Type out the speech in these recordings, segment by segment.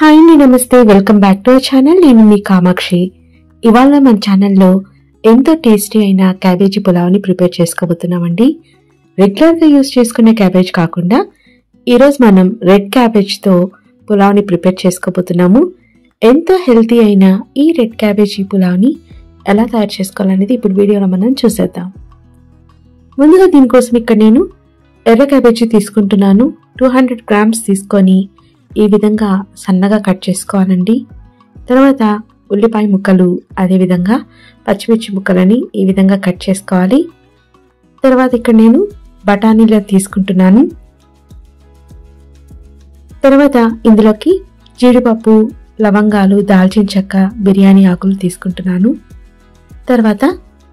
Hi అండి, నమస్తే. Welcome back to our channel. నేను మీ కామాక్షి. ఇవాళ మన ఛానల్లో ఎంతో టేస్టీ అయిన క్యాబేజీ పులావ్ని ప్రిపేర్ చేసుకోబోతున్నామండి. రెగ్యులర్గా యూజ్ చేసుకునే క్యాబేజ్ కాకుండా ఈరోజు మనం రెడ్ క్యాబేజ్తో పులావ్ని ప్రిపేర్ చేసుకోబోతున్నాము. ఎంతో హెల్తీ అయిన ఈ రెడ్ క్యాబేజీ పులావ్ని ఎలా తయారు చేసుకోవాలనేది ఇప్పుడు వీడియోలో మనం చూసేద్దాం. ముందుగా దీనికోసం ఇక్కడ నేను ఎర్ర క్యాబేజీ తీసుకుంటున్నాను. 200 గ్రామ్స్ తీసుకొని ఈ విధంగా సన్నగా కట్ చేసుకోవాలండి. తర్వాత ఉల్లిపాయ ముక్కలు, అదేవిధంగా పచ్చిమిర్చి ముక్కలని ఈ విధంగా కట్ చేసుకోవాలి. తర్వాత ఇక్కడ నేను బఠానీలు తీసుకుంటున్నాను. తర్వాత ఇందులోకి జీడిపప్పు, లవంగాలు, దాల్చిన చెక్క, బిర్యానీ ఆకులు తీసుకుంటున్నాను. తర్వాత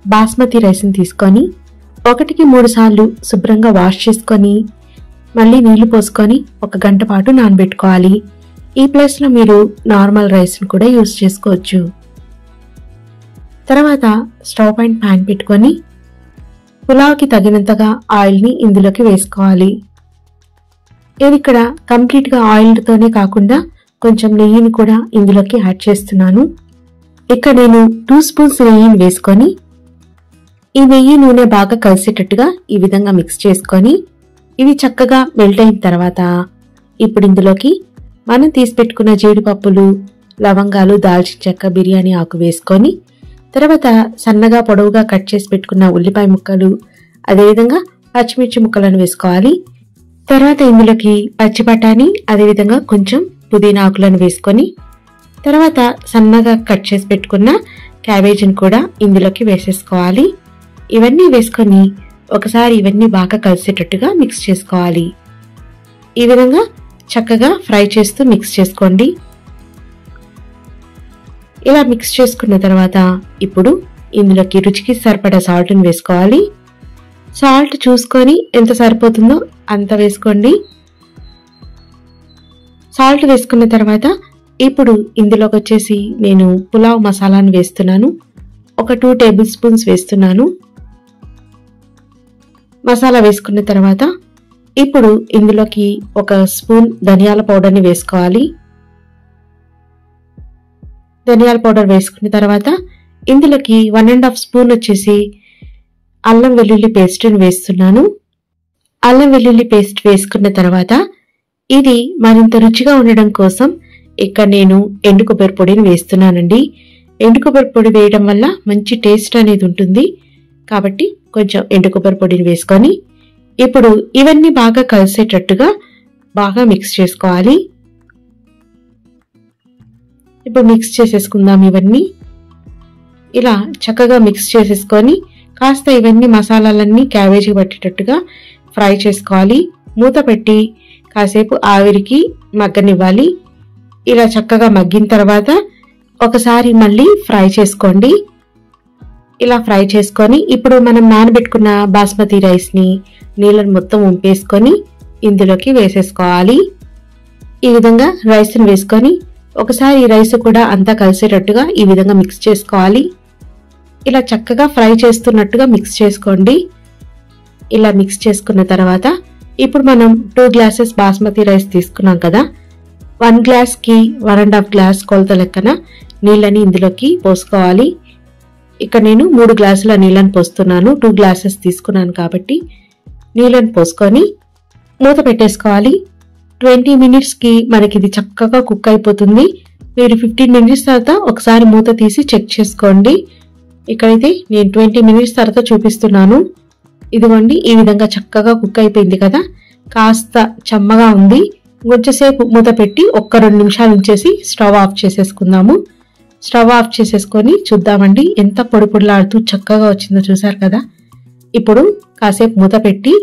బాస్మతి రైస్ని తీసుకొని 1కి 3 సార్లు శుభ్రంగా వాష్ చేసుకొని మళ్ళీ నీళ్లు పోసుకొని 1 గంట పాటు నానబెట్టుకోవాలి. ఈ ప్లేస్లో మీరు నార్మల్ రైస్ని కూడా యూజ్ చేసుకోవచ్చు. తర్వాత స్టవ్ పైన ప్యాన్ పెట్టుకొని పులావ్కి తగినంతగా ఆయిల్ని ఇందులోకి వేసుకోవాలి. నేను ఇక్కడ కంప్లీట్గా ఆయిల్తోనే కాకుండా కొంచెం నెయ్యిని కూడా ఇందులోకి యాడ్ చేస్తున్నాను. ఇక్కడ నేను 2 స్పూన్స్ నెయ్యిని వేసుకొని ఈ నెయ్యి నూనె బాగా కలిసేటట్టుగా ఈ విధంగా మిక్స్ చేసుకొని ఇవి చక్కగా మెల్ట్ అయిన తర్వాత ఇప్పుడు ఇందులోకి మనం తీసి పెట్టుకున్న జీడిపప్పులు, లవంగాలు, దాల్చిన చెక్క, బిర్యానీ ఆకు వేసుకొని తర్వాత సన్నగా పొడవుగా కట్ చేసి పెట్టుకున్న ఉల్లిపాయ ముక్కలు, అదేవిధంగా పచ్చిమిర్చి ముక్కలను వేసుకోవాలి. తర్వాత ఇందులోకి పచ్చి బఠానీ, అదేవిధంగా కొంచెం పుదీనా ఆకులను వేసుకొని తర్వాత సన్నగా కట్ చేసి పెట్టుకున్న క్యాబేజీని కూడా ఇందులోకి వేసేసుకోవాలి. ఇవన్నీ వేసుకొని ఒకసారి ఇవన్నీ బాగా కలిసేటట్టుగా మిక్స్ చేసుకోవాలి. ఈ విధంగా చక్కగా ఫ్రై చేస్తూ మిక్స్ చేసుకోండి. ఇలా మిక్స్ చేసుకున్న తర్వాత ఇప్పుడు ఇందులోకి రుచికి సరిపడా సాల్ట్ని వేసుకోవాలి. సాల్ట్ చూసుకొని ఎంత సరిపోతుందో అంత వేసుకోండి. సాల్ట్ వేసుకున్న తర్వాత ఇప్పుడు ఇందులోకి వచ్చేసి నేను పులావ్ మసాలాను వేస్తున్నాను. ఒక 2 టేబుల్ స్పూన్స్ వేస్తున్నాను. మసాలా వేసుకున్న తర్వాత ఇప్పుడు ఇందులోకి 1 స్పూన్ ధనియాల పౌడర్ని వేసుకోవాలి. ధనియాల పౌడర్ వేసుకున్న తర్వాత ఇందులోకి 1.5 స్పూన్ వచ్చేసి అల్లం వెల్లుల్లి పేస్ట్ని వేస్తున్నాను. అల్లం వెల్లుల్లి పేస్ట్ వేసుకున్న తర్వాత ఇది మరింత రుచిగా ఉండడం కోసం ఇక్కడ నేను ఎండు కొబ్బరి పొడిని వేస్తున్నానండి. ఎండు కొబ్బరి పొడి వేయడం వల్ల మంచి టేస్ట్ అనేది ఉంటుంది కాబట్టి కొంచెం ఎండు కొబ్బరి పొడిని వేసుకొని ఇప్పుడు ఇవన్నీ బాగా కలిసేటట్టుగా బాగా మిక్స్ చేసుకోవాలి. ఇప్పుడు మిక్స్ చేసేసుకుందాం. ఇవన్నీ ఇలా చక్కగా మిక్స్ చేసేసుకొని కాస్త ఇవన్నీ మసాలాలన్నీ క్యాబేజీ పట్టేటట్టుగా ఫ్రై చేసుకోవాలి. మూత పెట్టి కాసేపు ఆవిరికి మగ్గనివ్వాలి. ఇలా చక్కగా మగ్గిన తర్వాత ఒకసారి మళ్ళీ ఫ్రై చేసుకోండి. ఇలా ఫ్రై చేసుకొని ఇప్పుడు మనం నానబెట్టుకున్న బాస్మతి రైస్ని నీళ్ళని మొత్తం ఉంపేసుకొని ఇందులోకి వేసేసుకోవాలి. ఈ విధంగా రైస్ని వేసుకొని ఒకసారి ఈ రైస్ కూడా అంతా కలిసేటట్టుగా ఈ విధంగా మిక్స్ చేసుకోవాలి. ఇలా చక్కగా ఫ్రై చేస్తున్నట్టుగా మిక్స్ చేసుకోండి. ఇలా మిక్స్ చేసుకున్న తర్వాత ఇప్పుడు మనం 2 గ్లాసెస్ బాస్మతి రైస్ తీసుకున్నాం కదా, 1 గ్లాస్కి 1.5 గ్లాస్ కొలత లెక్కన నీళ్ళని ఇందులోకి పోసుకోవాలి. ఇక్కడ నేను 3 గ్లాసుల నీళ్ళని పోస్తున్నాను. 2 గ్లాసెస్ తీసుకున్నాను కాబట్టి నీళ్ళని పోసుకొని మూత పెట్టేసుకోవాలి. 20 మినిట్స్కి మనకి ఇది చక్కగా కుక్ అయిపోతుంది. మీరు 15 మినిట్స్ తర్వాత ఒకసారి మూత తీసి చెక్ చేసుకోండి. ఇక్కడైతే నేను 20 మినిట్స్ తర్వాత చూపిస్తున్నాను. ఇదిగోండి, ఈ విధంగా చక్కగా కుక్ అయిపోయింది కదా, కాస్త చెమ్మగా ఉంది. కొంచెంసేపు మూత పెట్టి 1-2 నిమిషాలు ఉంచేసి స్టవ్ ఆఫ్ చేసేసుకుందాము. స్టవ్ ఆఫ్ చేసేసుకొని చూద్దామండి ఎంత పొడి పొడిలాడుతూ చక్కగా వచ్చిందో చూసారు కదా. ఇప్పుడు కాసేపు మూత పెట్టి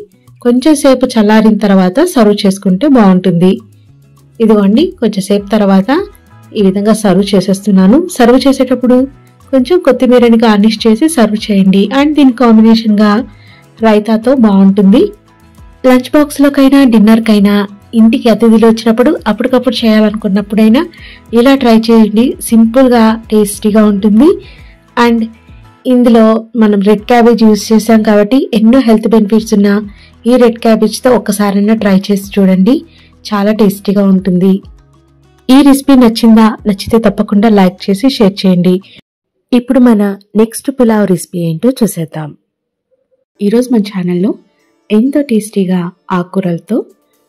కొంచెం సేపు చల్లారిన తర్వాత సర్వ్ చేసుకుంటే బాగుంటుంది. ఇదిగోండి, కొంచెంసేపు తర్వాత ఈ విధంగా సర్వ్ చేసేస్తున్నాను. సర్వ్ చేసేటప్పుడు కొంచెం కొత్తిమీరని గార్నిష్ చేసి సర్వ్ చేయండి. అండ్ దీని కాంబినేషన్గా రైతాతో బాగుంటుంది. లంచ్ బాక్స్లోకైనా డిన్నర్కైనా ఇంటికి అతిథులు వచ్చినప్పుడు అప్పటికప్పుడు చేయాలనుకున్నప్పుడైనా ఇలా ట్రై చేయండి. సింపుల్గా టేస్టీగా ఉంటుంది. అండ్ ఇందులో మనం రెడ్ క్యాబేజ్ యూజ్ చేసాం కాబట్టి ఎన్నో హెల్త్ బెనిఫిట్స్ ఉన్న ఈ రెడ్ క్యాబేజ్తో ఒక్కసారైనా ట్రై చేసి చూడండి. చాలా టేస్టీగా ఉంటుంది. ఈ రెసిపీ నచ్చిందా? నచ్చితే తప్పకుండా లైక్ చేసి షేర్ చేయండి. ఇప్పుడు మన నెక్స్ట్ పులావ్ రెసిపీ ఏంటో చూసేద్దాం. ఈరోజు మన ఛానల్లో ఎంతో టేస్టీగా ఆకుకూరలతో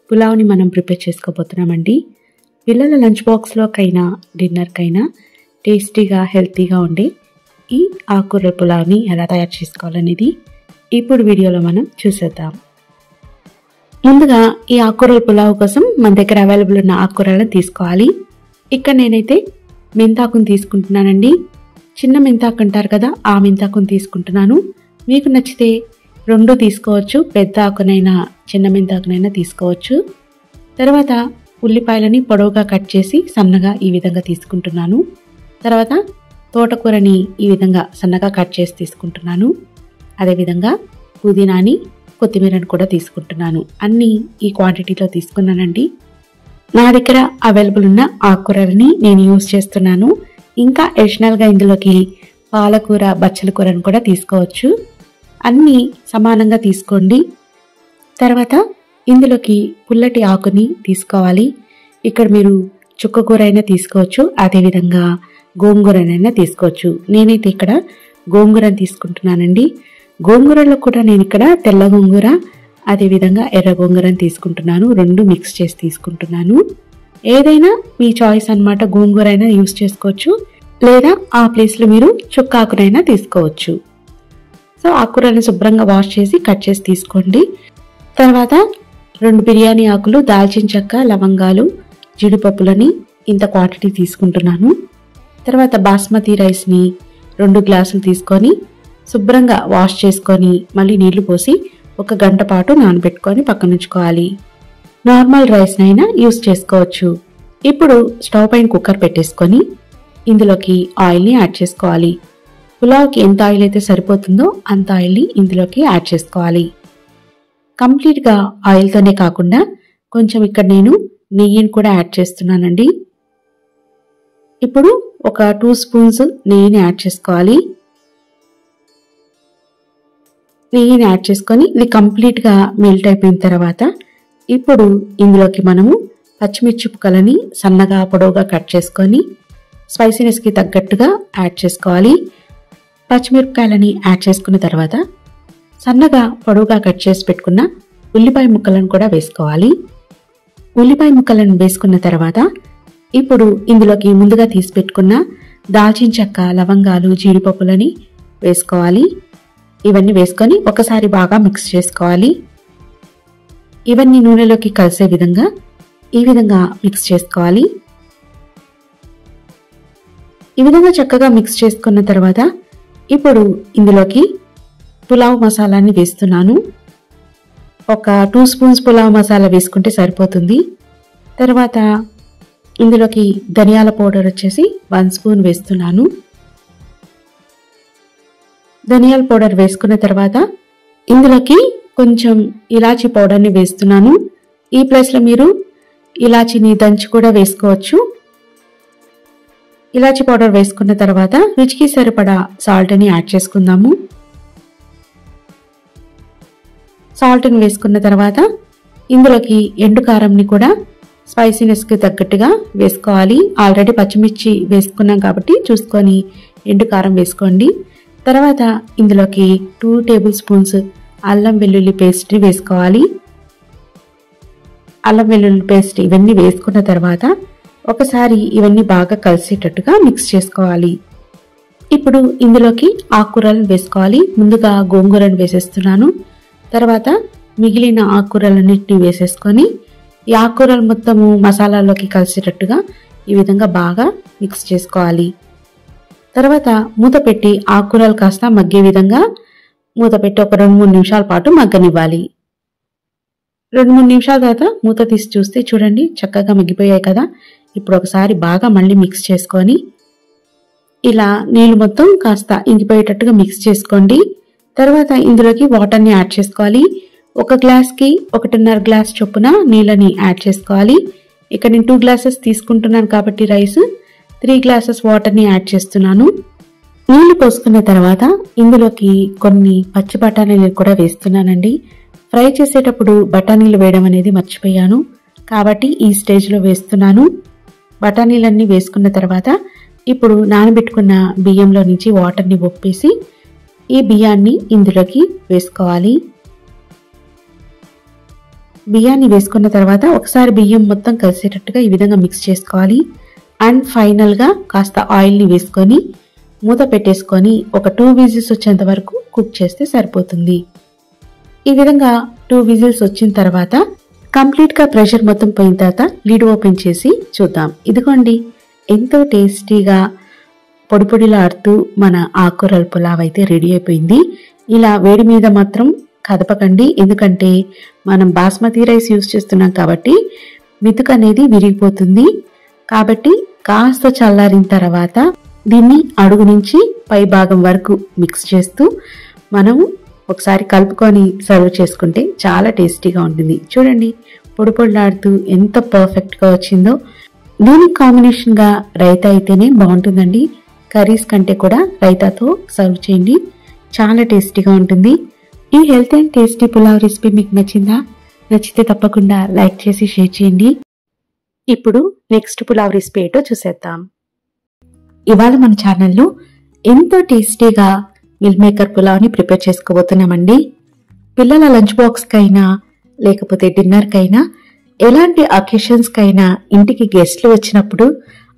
పులావ్ని మనం ప్రిపేర్ చేసుకోబోతున్నామండి. పిల్లల లంచ్ బాక్స్లోకైనా డిన్నర్కైనా టేస్టీగా హెల్తీగా ఉండే ఈ ఆకుకూరల పులావ్ని ఎలా తయారు చేసుకోవాలనేది ఇప్పుడు వీడియోలో మనం చూసేద్దాం. ముందుగా ఈ ఆకుకూరల పులావ్ కోసం మన దగ్గర అవైలబుల్ ఉన్న ఆకుకూరలను తీసుకోవాలి. ఇక్కడ నేనైతే మెంతాకుని తీసుకుంటున్నానండి. చిన్న మెంతాకు అంటారు కదా, ఆ మెంతాకుని తీసుకుంటున్నాను. మీకు నచ్చితే 2 తీసుకోవచ్చు, పెద్ద ఆకునైనా చిన్న మెంతాకునైనా తీసుకోవచ్చు. తర్వాత ఉల్లిపాయలని పొడవుగా కట్ చేసి సన్నగా ఈ విధంగా తీసుకుంటున్నాను. తర్వాత తోటకూరని ఈ విధంగా సన్నగా కట్ చేసి తీసుకుంటున్నాను. అదేవిధంగా పుదీనాని, కొత్తిమీరని కూడా తీసుకుంటున్నాను. అన్నీ ఈ క్వాంటిటీలో తీసుకున్నానండి. నా దగ్గర అవైలబుల్ ఉన్న ఆకుకూరలని నేను యూజ్ చేస్తున్నాను. ఇంకా అడిషనల్గా ఇందులోకి పాలకూర, బచ్చల కూరని కూడా తీసుకోవచ్చు. అన్నీ సమానంగా తీసుకోండి. తర్వాత ఇందులోకి పుల్లటి ఆకుని తీసుకోవాలి. ఇక్కడ మీరు చుక్కకూర అయినా తీసుకోవచ్చు, అదేవిధంగా గోంగూరనైనా తీసుకోవచ్చు. నేనైతే ఇక్కడ గోంగూరని తీసుకుంటున్నానండి. గోంగూరలో కూడా నేను ఇక్కడ తెల్ల గోంగూర, అదేవిధంగా ఎర్ర గోంగూరని తీసుకుంటున్నాను. 2 మిక్స్ చేసి తీసుకుంటున్నాను. ఏదైనా మీ చాయిస్ అన్నమాట. గోంగూర అయినా యూస్ చేసుకోవచ్చు, లేదా ఆ ప్లేస్లో మీరు చుక్కాకునైనా తీసుకోవచ్చు. సో ఆకుకూరని శుభ్రంగా వాష్ చేసి కట్ చేసి తీసుకోండి. తర్వాత 2 బిర్యానీ ఆకులు, దాల్చిన చెక్క, లవంగాలు, జీడిపప్పులని ఇంత క్వాంటిటీ తీసుకుంటున్నాను. తర్వాత బాస్మతి రైస్ని 2 గ్లాసులు తీసుకొని శుభ్రంగా వాష్ చేసుకొని మళ్ళీ నీళ్లు పోసి 1 గంట పాటు నానబెట్టుకొని పక్కనుంచుకోవాలి. నార్మల్ రైస్నైనా యూస్ చేసుకోవచ్చు. ఇప్పుడు స్టవ్ పైన కుక్కర్ పెట్టేసుకొని ఇందులోకి ఆయిల్ని యాడ్ చేసుకోవాలి. పులావ్కి ఎంత ఆయిల్ అయితే సరిపోతుందో అంత ఆయిల్ని ఇందులోకి యాడ్ చేసుకోవాలి. కంప్లీట్గా ఆయిల్తోనే కాకుండా కొంచెం ఇక్కడ నేను నెయ్యిని కూడా యాడ్ చేస్తున్నానండి. ఇప్పుడు ఒక 2 స్పూన్స్ నెయ్యిని యాడ్ చేసుకోవాలి. నెయ్యిని యాడ్ చేసుకొని ఇది కంప్లీట్గా మెల్ట్ అయిపోయిన తర్వాత ఇప్పుడు ఇందులోకి మనము పచ్చిమిర్చి ముక్కలని సన్నగా పొడవుగా కట్ చేసుకొని స్పైసీనెస్కి తగ్గట్టుగా యాడ్ చేసుకోవాలి. పచ్చిమిరపకాయలని యాడ్ చేసుకున్న తర్వాత సన్నగా పొడవుగా కట్ చేసి పెట్టుకున్న ఉల్లిపాయ ముక్కలను కూడా వేసుకోవాలి. ఉల్లిపాయ ముక్కలను వేసుకున్న తర్వాత ఇప్పుడు ఇందులోకి ముందుగా తీసి పెట్టుకున్న దాల్చిన చెక్క, లవంగాలు, జీడిపప్పులని వేసుకోవాలి. ఇవన్నీ వేసుకొని ఒకసారి బాగా మిక్స్ చేసుకోవాలి. ఇవన్నీ నూనెలోకి కలిసే విధంగా ఈ విధంగా మిక్స్ చేసుకోవాలి. ఈ విధంగా చక్కగా మిక్స్ చేసుకున్న తర్వాత ఇప్పుడు ఇందులోకి పులావ్ మసాలాని వేస్తున్నాను. ఒక 2 స్పూన్స్ పులావ్ మసాలా వేసుకుంటే సరిపోతుంది. తర్వాత ఇందులోకి ధనియాల పౌడర్ వచ్చేసి 1 స్పూన్ వేస్తున్నాను. ధనియాల పౌడర్ వేసుకున్న తర్వాత ఇందులోకి కొంచెం ఇలాచీ పౌడర్ని వేస్తున్నాను. ఈ ప్లేస్లో మీరు ఇలాచీని దంచి కూడా వేసుకోవచ్చు. ఇలాచీ పౌడర్ వేసుకున్న తర్వాత రుచికి సరిపడా సాల్ట్ని యాడ్ చేసుకుందాము. సాల్ట్ని వేసుకున్న తర్వాత ఇందులోకి ఎండు కారంని కూడా స్పైసీనెస్కి తగ్గట్టుగా వేసుకోవాలి. ఆల్రెడీ పచ్చిమిర్చి వేసుకున్నాం కాబట్టి చూసుకొని ఎండు కారం వేసుకోండి. తర్వాత ఇందులోకి 2 టేబుల్ స్పూన్స్ అల్లం వెల్లుల్లి పేస్ట్ని వేసుకోవాలి. అల్లం వెల్లుల్లి పేస్ట్ ఇవన్నీ వేసుకున్న తర్వాత ఒకసారి ఇవన్నీ బాగా కలిసేటట్టుగా మిక్స్ చేసుకోవాలి. ఇప్పుడు ఇందులోకి ఆకుకూరలను వేసుకోవాలి. ముందుగా గోంగూరను వేసేస్తున్నాను. తర్వాత మిగిలిన ఆకుకూరలన్నింటినీ వేసేసుకొని ఈ ఆకుకూరలు మొత్తము మసాలాలోకి కలిసేటట్టుగా ఈ విధంగా బాగా మిక్స్ చేసుకోవాలి. తర్వాత మూత పెట్టి ఆకుకూరలు కాస్త మగ్గే విధంగా మూత పెట్టి ఒక 2-3 నిమిషాల పాటు మగ్గనివ్వాలి. 2-3 నిమిషాల తర్వాత మూత తీసి చూస్తే చూడండి చక్కగా మగ్గిపోయాయి కదా. ఇప్పుడు ఒకసారి బాగా మళ్ళీ మిక్స్ చేసుకొని ఇలా నీళ్ళు మొత్తం కాస్త ఇంకిపోయేటట్టుగా మిక్స్ చేసుకోండి. తర్వాత ఇందులోకి వాటర్ని యాడ్ చేసుకోవాలి. 1 గ్లాస్కి 1.5 గ్లాస్ చొప్పున నీళ్ళని యాడ్ చేసుకోవాలి. ఇక్కడ నేను 2 గ్లాసెస్ తీసుకుంటున్నాను కాబట్టి రైస్ 3 గ్లాసెస్ వాటర్ని యాడ్ చేస్తున్నాను. నీళ్లు పోసుకున్న తర్వాత ఇందులోకి కొన్ని పచ్చి బఠానీలు కూడా వేస్తున్నానండి. ఫ్రై చేసేటప్పుడు బఠానీలు వేయడం అనేది మర్చిపోయాను కాబట్టి ఈ స్టేజ్లో వేస్తున్నాను. బఠానీలన్నీ వేసుకున్న తర్వాత ఇప్పుడు నానబెట్టుకున్న బియ్యంలో నుంచి వాటర్ని ఒప్పేసి ఈ బియ్యాన్ని ఇందులోకి వేసుకోవాలి. బియ్యాన్ని వేసుకున్న తర్వాత ఒకసారి బియ్యం మొత్తం కలిసేటట్టుగా ఈ విధంగా మిక్స్ చేసుకోవాలి. అండ్ ఫైనల్గా కాస్త ఆయిల్ని వేసుకొని మూత పెట్టేసుకొని ఒక 2 విజిల్స్ వచ్చేంత వరకు కుక్ చేస్తే సరిపోతుంది. ఈ విధంగా 2 విజిల్స్ వచ్చిన తర్వాత కంప్లీట్గా ప్రెషర్ మొత్తం పోయిన తర్వాత లిడ్ ఓపెన్ చేసి చూద్దాం. ఇదిగోండి, ఎంతో టేస్టీగా పొడి పొడిలాడుతూ మన ఆకుకూరల పులావ్ అయితే రెడీ అయిపోయింది. ఇలా వేడి మీద మాత్రం కదపకండి, ఎందుకంటే మనం బాస్మతి రైస్ యూజ్ చేస్తున్నాం కాబట్టి మితుకు అనేది విరిగిపోతుంది. కాబట్టి కాస్త చల్లారిన తర్వాత దీన్ని అడుగు నుంచి పై భాగం వరకు మిక్స్ చేస్తూ మనము ఒకసారి కలుపుకొని సర్వ్ చేసుకుంటే చాలా టేస్టీగా ఉంటుంది. చూడండి, పొడి పొడిలాడుతూ ఎంత పర్ఫెక్ట్గా వచ్చిందో. దీనికి కాంబినేషన్గా రైతా అయితేనే బాగుంటుందండి. కర్రీస్ కంటే కూడా రైతాతో సర్వ్ చేయండి, చాలా టేస్టీగా ఉంటుంది. ఈ health and tasty pulao recipe మీకు నచ్చిందా? నచ్చితే తప్పకుండా లైక్ చేసి షేర్ చేయండి. ఇప్పుడు నెక్స్ట్ పులావ్ రెసిపీ ఏంటో చూసేద్దాం. ఇవాళ మన ఛానల్లో ఎంతో టేస్టీగా మిల్ మేకర్ పులావ్ని ప్రిపేర్ చేసుకోబోతున్నామండి. పిల్లల లంచ్ బాక్స్కైనా లేకపోతే డిన్నర్కైనా ఎలాంటి అకేషన్స్కైనా ఇంటికి గెస్ట్లు వచ్చినప్పుడు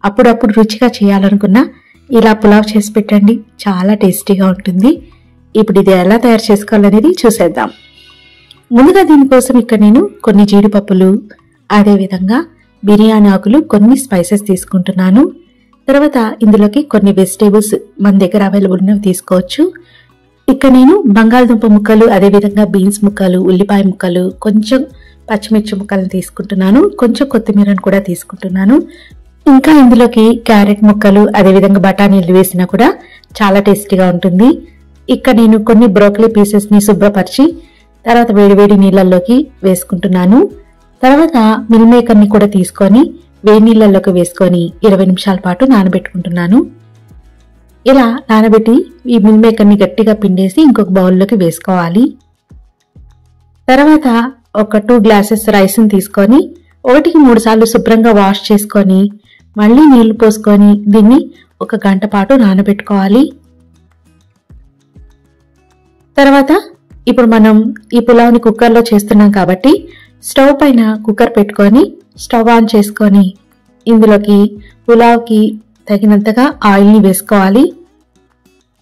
అప్పుడప్పుడు రుచిగా చేయాలనుకున్నా ఇలా పులావ్ చేసి పెట్టండి, చాలా టేస్టీగా ఉంటుంది. ఇప్పుడు ఇది ఎలా తయారు చేసుకోవాలనేది చూసేద్దాం. ముందుగా దీనికోసం ఇక్కడ నేను కొన్ని జీడిపప్పులు, అదేవిధంగా బిర్యానీ ఆకులు, కొన్ని స్పైసెస్ తీసుకుంటున్నాను. తర్వాత ఇందులోకి కొన్ని వెజిటేబుల్స్ మన దగ్గర అవైలబుల్ ఉన్నవి తీసుకోవచ్చు. ఇక్కడ నేను బంగాళదుంప ముక్కలు, అదేవిధంగా బీన్స్ ముక్కలు, ఉల్లిపాయ ముక్కలు, కొంచెం పచ్చిమిర్చి ముక్కలను తీసుకుంటున్నాను, కొంచెం కొత్తిమీరను కూడా తీసుకుంటున్నాను. ఇంకా ఇందులోకి క్యారెట్ ముక్కలు, అదేవిధంగా బఠానీలు వేసినా కూడా చాలా టేస్టీగా ఉంటుంది. ఇక్కడ నేను కొన్ని బ్రోకలీ పీసెస్ని శుభ్రపరిచి తర్వాత వేడివేడి నీళ్ళల్లోకి వేసుకుంటున్నాను. తర్వాత మిల్ మేకర్ని కూడా తీసుకొని వేడి నీళ్ళల్లోకి వేసుకొని 20 నిమిషాల పాటు నానబెట్టుకుంటున్నాను. ఇలా నానబెట్టి ఈ మిల్ మేకర్ని గట్టిగా పిండేసి ఇంకొక బౌల్లోకి వేసుకోవాలి. తర్వాత ఒక 2 గ్లాసెస్ రైస్ని తీసుకొని 1కి 3 సార్లు శుభ్రంగా వాష్ చేసుకొని మళ్ళీ నీళ్లు పోసుకొని దీన్ని 1 గంట పాటు నానబెట్టుకోవాలి. తర్వాత ఇప్పుడు మనం ఈ పులావ్ని కుక్కర్లో చేస్తున్నాం కాబట్టి స్టవ్ పైన కుక్కర్ పెట్టుకొని స్టవ్ ఆన్ చేసుకొని ఇందులోకి పులావ్కి తగినంతగా ఆయిల్ని వేసుకోవాలి.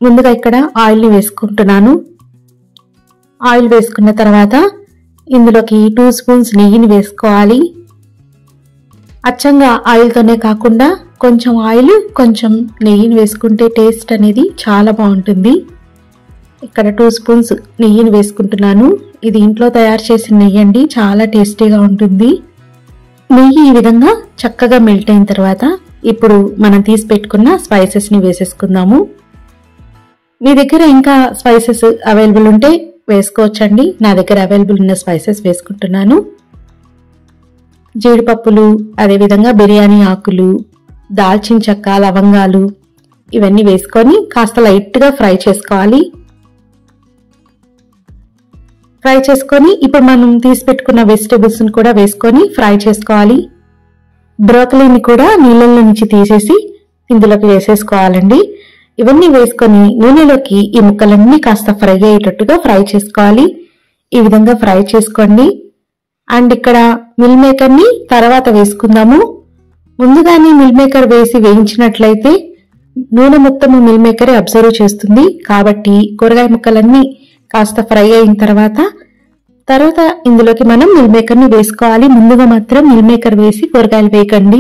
ముందుగా ఇక్కడ ఆయిల్ని వేసుకుంటున్నాను. ఆయిల్ వేసుకున్న తర్వాత ఇందులోకి 2 స్పూన్స్ నెయ్యిని వేసుకోవాలి. అచ్చంగా ఆయిల్తోనే కాకుండా కొంచెం ఆయిల్ కొంచెం నెయ్యిని వేసుకుంటే టేస్ట్ అనేది చాలా బాగుంటుంది. ఇక్కడ 2 స్పూన్స్ నెయ్యిని వేసుకుంటున్నాను. ఇది ఇంట్లో తయారు చేసిన నెయ్యి అండి, చాలా టేస్టీగా ఉంటుంది. నెయ్యి ఈ విధంగా చక్కగా మెల్ట్ అయిన తర్వాత ఇప్పుడు మనం తీసి పెట్టుకున్న స్పైసెస్ని వేసేసుకుందాము. మీ దగ్గర ఇంకా స్పైసెస్ అవైలబుల్ ఉంటే వేసుకోవచ్చండి. నా దగ్గర అవైలబుల్ ఉన్న స్పైసెస్ వేసుకుంటున్నాను. జీడిపప్పులు, అదేవిధంగా బిర్యానీ ఆకులు, దాల్చిన చెక్క, లవంగాలు ఇవన్నీ వేసుకొని కాస్త లైట్గా ఫ్రై చేసుకోవాలి. ఫ్రై చేసుకొని ఇప్పుడు మనం తీసి పెట్టుకున్న వెజిటేబుల్స్ కూడా వేసుకొని ఫ్రై చేసుకోవాలి. బ్రోకలీని కూడా నీళ్ళల్లో నుంచి తీసేసి ఇందులోకి వేసేసుకోవాలండి. ఇవన్నీ వేసుకొని నూనెలోకి ఈ ముక్కలన్నీ కాస్త ఫ్రై అయ్యేటట్టుగా ఫ్రై చేసుకోవాలి. ఈ విధంగా ఫ్రై చేసుకోండి. అండ్ ఇక్కడ మిల్ మేకర్ని తర్వాత వేసుకుందాము. ముందుగానే మిల్ మేకర్ వేసి వేయించినట్లయితే నూనె మొత్తము మిల్ మేకరే అబ్జర్వ్ చేస్తుంది. కాబట్టి కూరగాయ ముక్కలన్నీ కాస్త ఫ్రై అయిన తర్వాత ఇందులోకి మనం మిల్ మేకర్ని వేసుకోవాలి. ముందుగా మాత్రం మిల్ మేకర్ వేసి కూరగాయలు వేయకండి.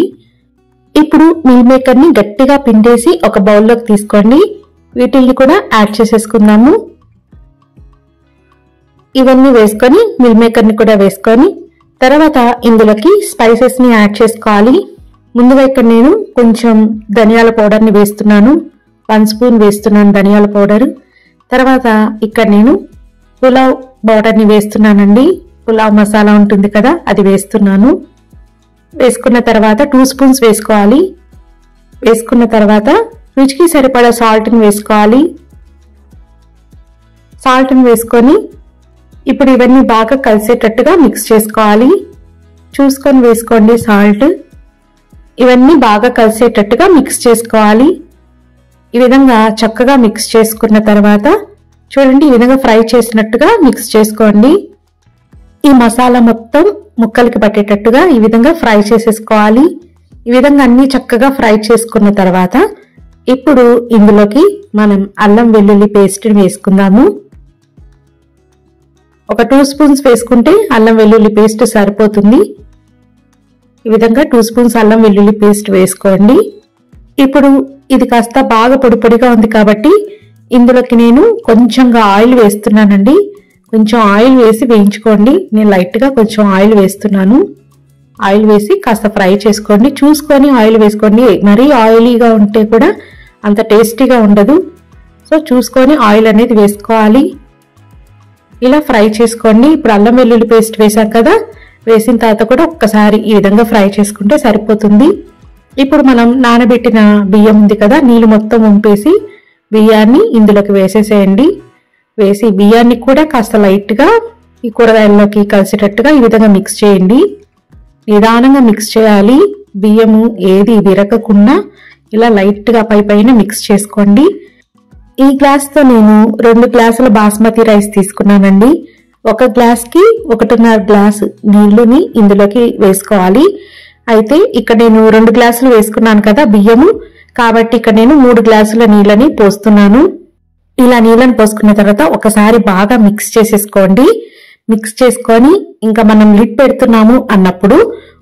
ఇప్పుడు మిల్ మేకర్ని గట్టిగా పిండేసి ఒక బౌల్లోకి తీసుకోండి. వీటిల్ని కూడా యాడ్ చేసేసుకుందాము. ఇవన్నీ వేసుకొని మిల్ మేకర్ని కూడా వేసుకొని తర్వాత ఇందులోకి స్పైసెస్ ని యాడ్ చేసుకోవాలి. ముందుగా ఇక్కడ నేను కొంచెం ధనియాల పౌడర్ని వేస్తున్నాను. 1 స్పూన్ వేస్తున్నాను ధనియాల పౌడర్. తర్వాత ఇక్కడ నేను పులావ్ పౌడర్ని వేస్తున్నానండి. పులావ్ మసాలా ఉంటుంది కదా, అది వేస్తున్నాను. వేసుకున్న తర్వాత 2 స్పూన్స్ వేసుకోవాలి. వేసుకున్న తర్వాత రుచికి సరిపడా సాల్ట్ని వేసుకోవాలి. సాల్ట్ని వేసుకొని ఇప్పుడు ఇవన్నీ బాగా కలిసేటట్టుగా మిక్స్ చేసుకోవాలి. చూసుకొని వేసుకోండి సాల్ట్. ఇవన్నీ బాగా కలిసేటట్టుగా మిక్స్ చేసుకోవాలి. ఈ విధంగా చక్కగా మిక్స్ చేసుకున్న తర్వాత చూడండి, ఈ విధంగా ఫ్రై చేసినట్టుగా మిక్స్ చేసుకోండి. ఈ మసాలా మొత్తం ముక్కలకి పట్టేటట్టుగా ఈ విధంగా ఫ్రై చేసేసుకోవాలి. ఈ విధంగా అన్ని చక్కగా ఫ్రై చేసుకున్న తర్వాత ఇప్పుడు ఇందులోకి మనం అల్లం వెల్లుల్లి పేస్ట్ వేసుకుందాము. ఒక 2 స్పూన్స్ వేసుకుంటే అల్లం వెల్లుల్లి పేస్ట్ సరిపోతుంది. ఈ విధంగా 2 స్పూన్స్ అల్లం వెల్లుల్లి పేస్ట్ వేసుకోండి. ఇప్పుడు ఇది కాస్త బాగా పొడి పొడిగా ఉంది కాబట్టి ఇందులోకి నేను కొంచెంగా ఆయిల్ వేస్తున్నానండి. కొంచెం ఆయిల్ వేసి వేయించుకోండి. నేను లైట్గా కొంచెం ఆయిల్ వేస్తున్నాను. ఆయిల్ వేసి కాస్త ఫ్రై చేసుకోండి. చూసుకొని ఆయిల్ వేసుకోండి. మరీ ఆయిలీగా ఉంటే కూడా అంత టేస్టీగా ఉండదు. సో చూసుకొని ఆయిల్ అనేది వేసుకోవాలి. ఇలా ఫ్రై చేసుకోండి. ఇప్పుడు అల్లం వెల్లుల్లి పేస్ట్ వేసాం కదా, వేసిన తర్వాత కూడా ఒక్కసారి ఈ విధంగా ఫ్రై చేసుకుంటే సరిపోతుంది. ఇప్పుడు మనం నానబెట్టిన బియ్యం ఉంది కదా, నీళ్ళు మొత్తం వంపేసి బియ్యాన్ని ఇందులోకి వేసేసేయండి. వేసి బియ్యాన్ని కూడా కాస్త లైట్గా ఈ కూరగాయల్లోకి కలిసేటట్టుగా ఈ విధంగా మిక్స్ చేయండి. నిదానంగా మిక్స్ చేయాలి. బియ్యము ఏది విరగకుండా ఇలా లైట్గా పైన మిక్స్ చేసుకోండి. ఈ గ్లాస్తో నేను 2 గ్లాసుల బాస్మతి రైస్ తీసుకున్నానండి. ఒక గ్లాస్కి 1.5 గ్లాసు నీళ్లుని ఇందులోకి వేసుకోవాలి. అయితే ఇక్కడ నేను 2 గ్లాసులు వేసుకున్నాను కదా బియ్యము, కాబట్టి ఇక్కడ నేను 3 గ్లాసుల నీళ్ళని పోస్తున్నాను. ఇలా నీళ్ళని పోసుకున్న తర్వాత ఒకసారి బాగా మిక్స్ చేసేసుకోండి. మిక్స్ చేసుకొని ఇంకా మనం లిడ్ పెడుతున్నాము అన్నప్పుడు